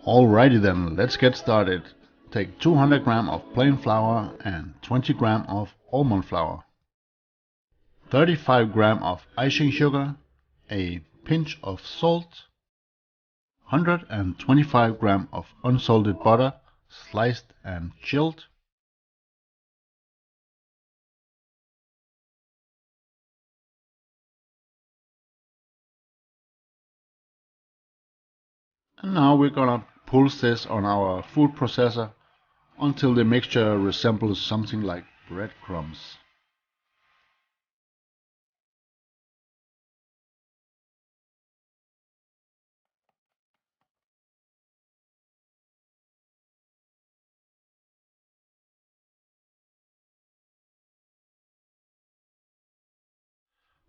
Alrighty then, let's get started. Take 200 gram of plain flour and 20 gram of almond flour, 35 gram of icing sugar, a pinch of salt, 125 gram of unsalted butter, sliced and chilled, and now we're gonna pulse this on our food processor until the mixture resembles something like breadcrumbs.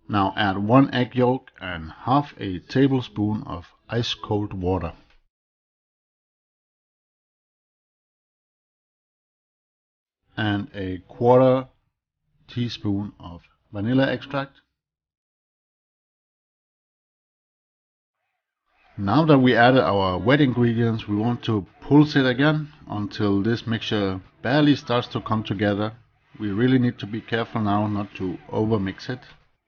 Now add 1 egg yolk and half a tablespoon of ice cold water. And a quarter teaspoon of vanilla extract. Now that we added our wet ingredients, we want to pulse it again until this mixture barely starts to come together. We really need to be careful now not to overmix it.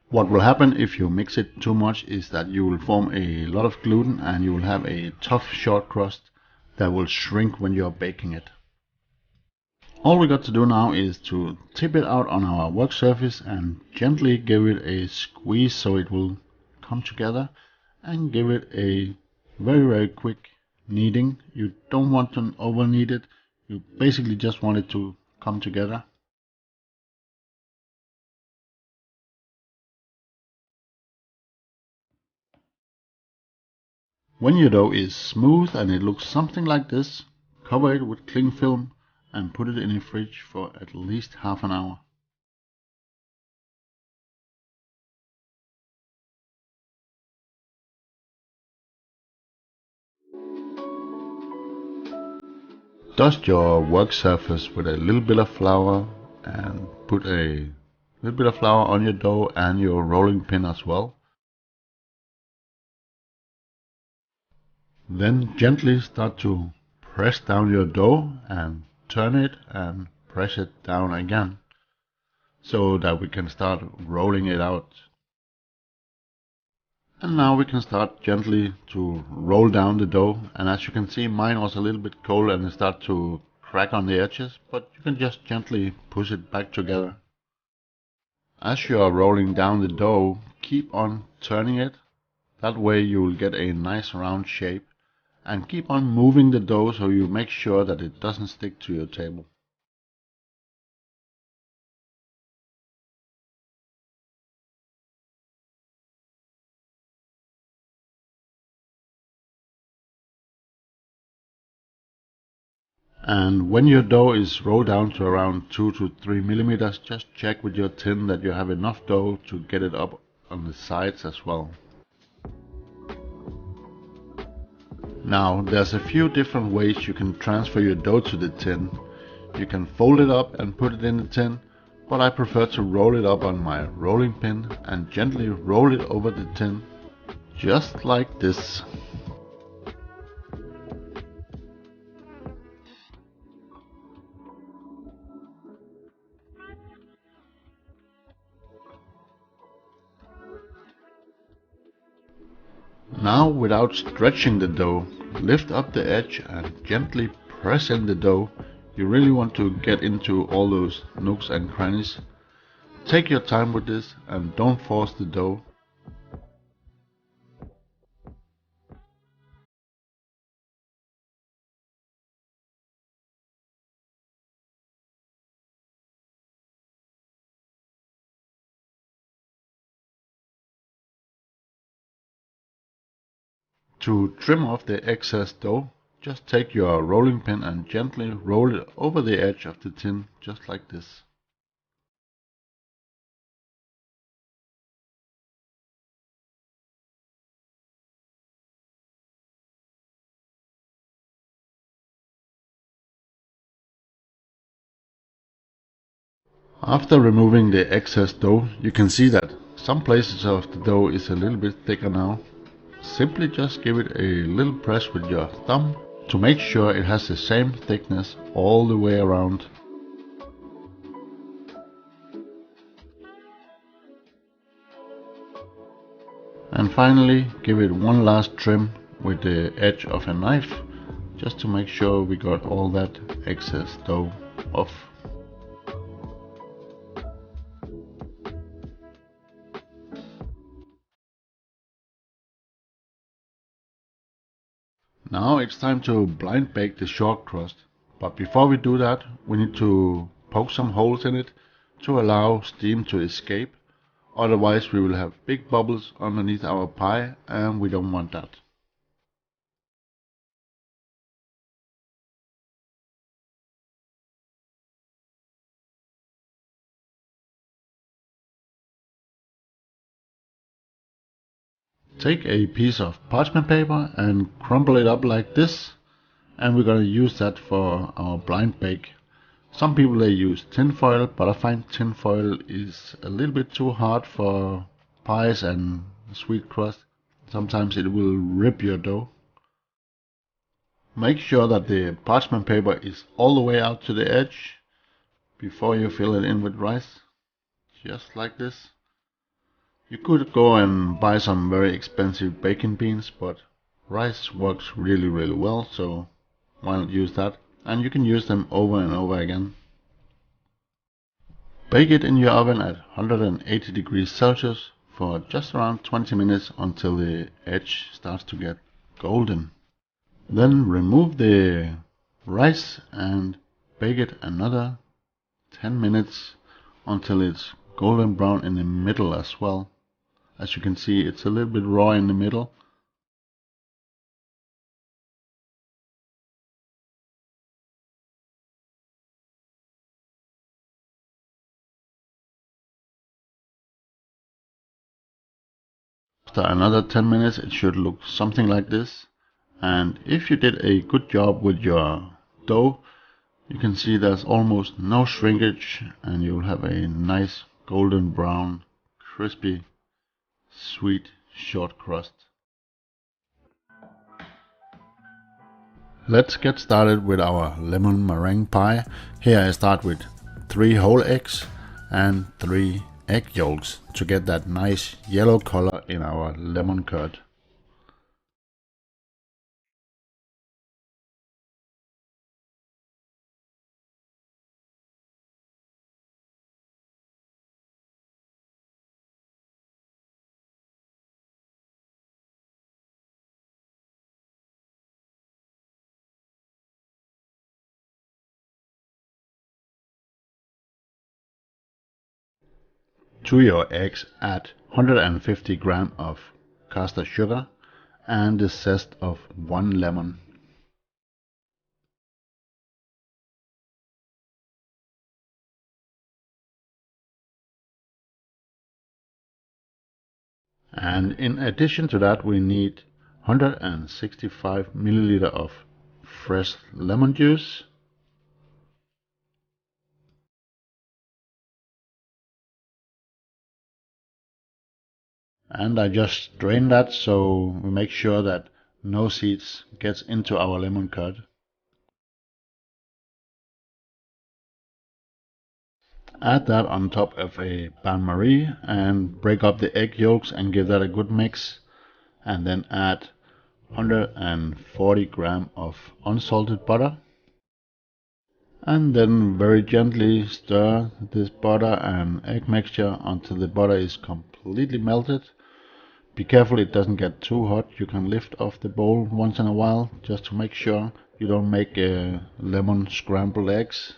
What will happen if you mix it too much is that you will form a lot of gluten and you will have a tough short crust that will shrink when you are baking it. All we got to do now is to tip it out on our work surface and gently give it a squeeze so it will come together, and give it a very quick kneading. You don't want to over knead it, you basically just want it to come together. When your dough is smooth and it looks something like this, cover it with cling film and put it in the fridge for at least half an hour. Dust your work surface with a little bit of flour and put a little bit of flour on your dough and your rolling pin as well. Then gently start to press down your dough and turn it and press it down again so that we can start rolling it out. And now we can start gently to roll down the dough, and as you can see, mine was a little bit cold and it started to crack on the edges, but you can just gently push it back together. As you are rolling down the dough, keep on turning it, that way you will get a nice round shape, and keep on moving the dough so you make sure that it doesn't stick to your table. And when your dough is rolled down to around 2 to 3 millimeters, just check with your tin that you have enough dough to get it up on the sides as well. Now there's a few different ways you can transfer your dough to the tin. You can fold it up and put it in the tin, but I prefer to roll it up on my rolling pin and gently roll it over the tin, just like this. Now, without stretching the dough, lift up the edge and gently press in the dough. You really want to get into all those nooks and crannies. Take your time with this and don't force the dough. To trim off the excess dough, just take your rolling pin and gently roll it over the edge of the tin, just like this. After removing the excess dough, you can see that some places of the dough is a little bit thicker now. Simply just give it a little press with your thumb to make sure it has the same thickness all the way around. And finally give it one last trim with the edge of a knife, just to make sure we got all that excess dough off. Now it's time to blind bake the short crust, but before we do that we need to poke some holes in it to allow steam to escape, otherwise we will have big bubbles underneath our pie and we don't want that. Take a piece of parchment paper and crumple it up like this, and we're gonna use that for our blind bake. Some people they use tin foil, but I find tin foil is a little bit too hard for pies and sweet crust. Sometimes it will rip your dough. Make sure that the parchment paper is all the way out to the edge before you fill it in with rice, just like this. You could go and buy some very expensive baking beans, but rice works really well, so why not use that? And you can use them over and over again. Bake it in your oven at 180 degrees Celsius for just around 20 minutes until the edge starts to get golden. Then remove the rice and bake it another 10 minutes until it's golden brown in the middle as well. As you can see, it's a little bit raw in the middle. After another 10 minutes it should look something like this. And if you did a good job with your dough, you can see there's almost no shrinkage and you'll have a nice golden brown, crispy, sweet short crust. Let's get started with our lemon meringue pie. Here I start with 3 whole eggs and 3 egg yolks to get that nice yellow color in our lemon curd. To your eggs add 150 grams of custard sugar and the zest of 1 lemon. And in addition to that we need 165 milliliter of fresh lemon juice, and I just drain that so we make sure that no seeds gets into our lemon curd. Add that on top of a bain-marie and break up the egg yolks and give that a good mix, and then add 140 grams of unsalted butter, and then very gently stir this butter and egg mixture until the butter is completely melted. Be careful it doesn't get too hot. You can lift off the bowl once in a while just to make sure you don't make lemon scrambled eggs.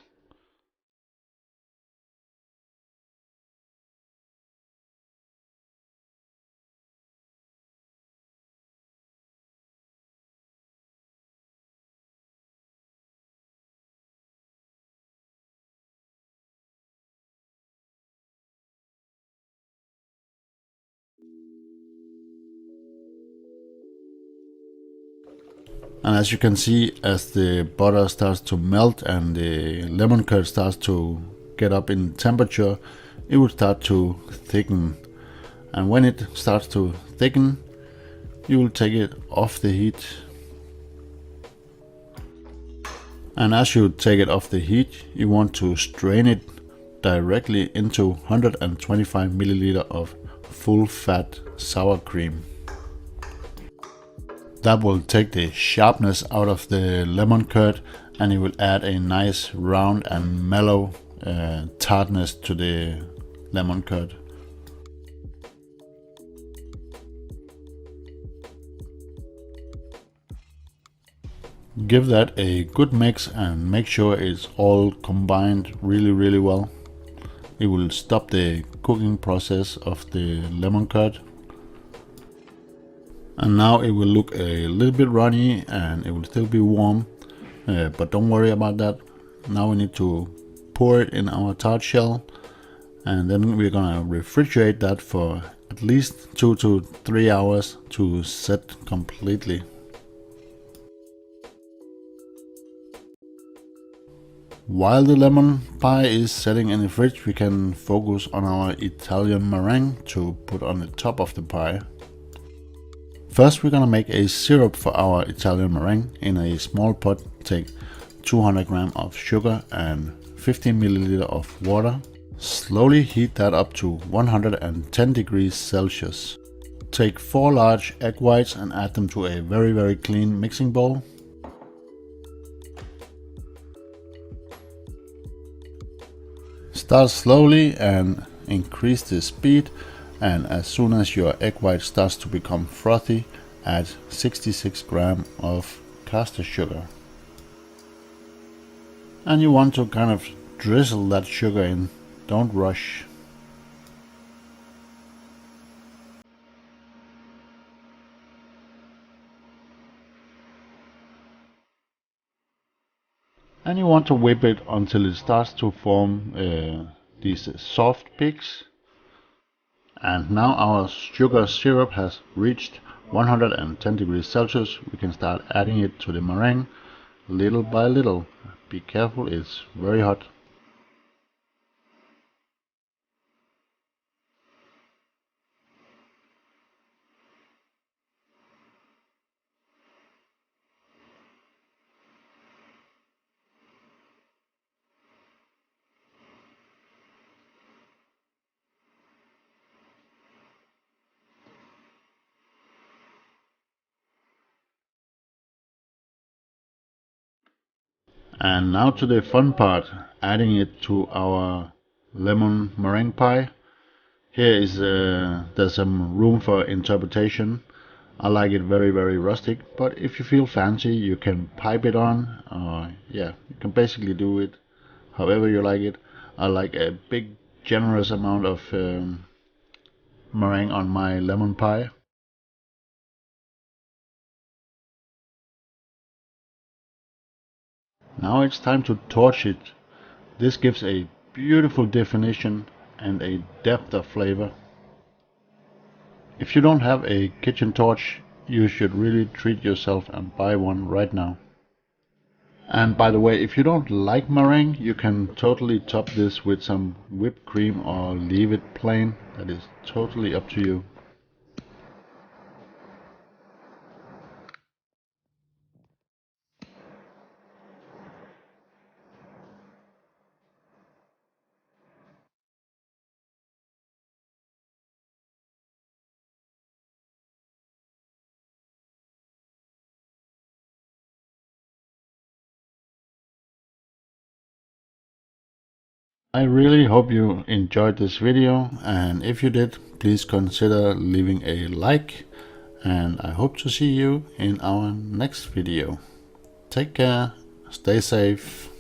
And as you can see, as the butter starts to melt and the lemon curd starts to get up in temperature, it will start to thicken. And when it starts to thicken, you will take it off the heat And as you take it off the heat, you want to strain it directly into 125 milliliter of full fat sour cream. That will take the sharpness out of the lemon curd, and it will add a nice round and mellow tartness to the lemon curd. Give that a good mix and make sure it's all combined really well. It will stop the cooking process of the lemon curd. And now it will look a little bit runny and it will still be warm, but don't worry about that. Now we need to pour it in our tart shell, and then we're gonna refrigerate that for at least 2 to 3 hours to set completely. While the lemon pie is setting in the fridge, we can focus on our Italian meringue to put on the top of the pie. First we're gonna make a syrup for our Italian meringue. In a small pot, take 200 grams of sugar and 15 milliliter of water. Slowly heat that up to 110 degrees Celsius. Take 4 large egg whites and add them to a very clean mixing bowl. Start slowly and increase the speed, and as soon as your egg white starts to become frothy, add 66 grams of caster sugar. And you want to kind of drizzle that sugar in, don't rush. And you want to whip it until it starts to form these soft peaks. And now our sugar syrup has reached 110 degrees Celsius. We can start adding it to the meringue little by little. Be careful, it's very hot. And now to the fun part, adding it to our lemon meringue pie. Here is there's some room for interpretation. I like it very rustic, but if you feel fancy you can pipe it on, yeah, you can basically do it however you like it. I like a big generous amount of meringue on my lemon pie. Now it's time to torch it. This gives a beautiful definition and a depth of flavor. If you don't have a kitchen torch, you should really treat yourself and buy one right now. And by the way, if you don't like meringue, you can totally top this with some whipped cream or leave it plain. That is totally up to you. I really hope you enjoyed this video, and if you did, please consider leaving a like, and I hope to see you in our next video. Take care, stay safe.